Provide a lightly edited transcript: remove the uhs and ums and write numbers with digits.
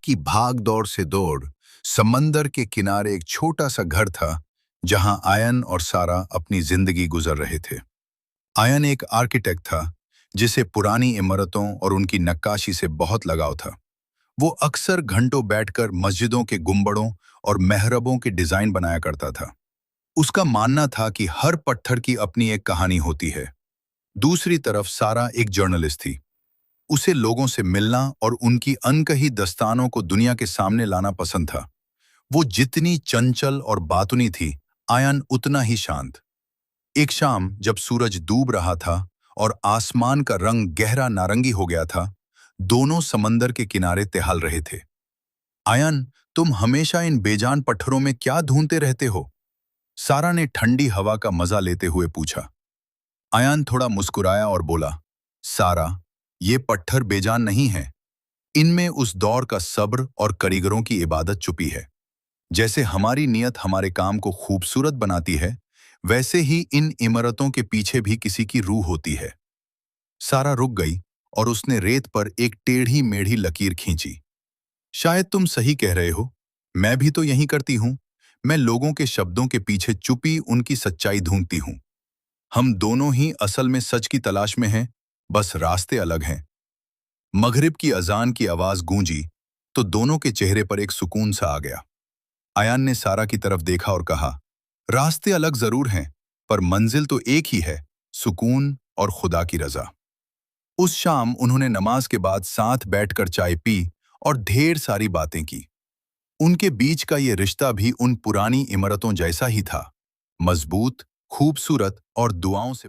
की भाग दौड़ से दौड़ समंदर के किनारे एक छोटा सा घर था जहां आयन और सारा अपनी जिंदगी गुजर रहे थे। आयन एक आर्किटेक्ट था जिसे पुरानी इमारतों और उनकी नक्काशी से बहुत लगाव था। वो अक्सर घंटों बैठकर मस्जिदों के गुंबदों और मेहरबों के डिजाइन बनाया करता था। उसका मानना था कि हर पत्थर की अपनी एक कहानी होती है। दूसरी तरफ सारा एक जर्नलिस्ट थी। उसे लोगों से मिलना और उनकी अनकही दास्तानों को दुनिया के सामने लाना पसंद था। वो जितनी चंचल और बातूनी थी, आयन उतना ही शांत। एक शाम जब सूरज डूब रहा था और आसमान का रंग गहरा नारंगी हो गया था, दोनों समंदर के किनारे टहल रहे थे। आयन, तुम हमेशा इन बेजान पत्थरों में क्या ढूंढते रहते हो? सारा ने ठंडी हवा का मजा लेते हुए पूछा। आयन थोड़ा मुस्कुराया और बोला, सारा, ये पत्थर बेजान नहीं है। इनमें उस दौर का सब्र और कारीगरों की इबादत छुपी है। जैसे हमारी नियत हमारे काम को खूबसूरत बनाती है, वैसे ही इन इमारतों के पीछे भी किसी की रूह होती है। सारा रुक गई और उसने रेत पर एक टेढ़ी मेढ़ी लकीर खींची। शायद तुम सही कह रहे हो, मैं भी तो यही करती हूँ। मैं लोगों के शब्दों के पीछे छुपी उनकी सच्चाई ढूंढती हूँ। हम दोनों ही असल में सच की तलाश में हैं, बस रास्ते अलग हैं। मगरिब की अजान की आवाज गूंजी तो दोनों के चेहरे पर एक सुकून सा आ गया। आयन ने सारा की तरफ देखा और कहा, रास्ते अलग जरूर हैं, पर मंजिल तो एक ही है, सुकून और खुदा की रजा। उस शाम उन्होंने नमाज के बाद साथ बैठकर चाय पी और ढेर सारी बातें की। उनके बीच का ये रिश्ता भी उन पुरानी इमारतों जैसा ही था, मजबूत, खूबसूरत और दुआओं से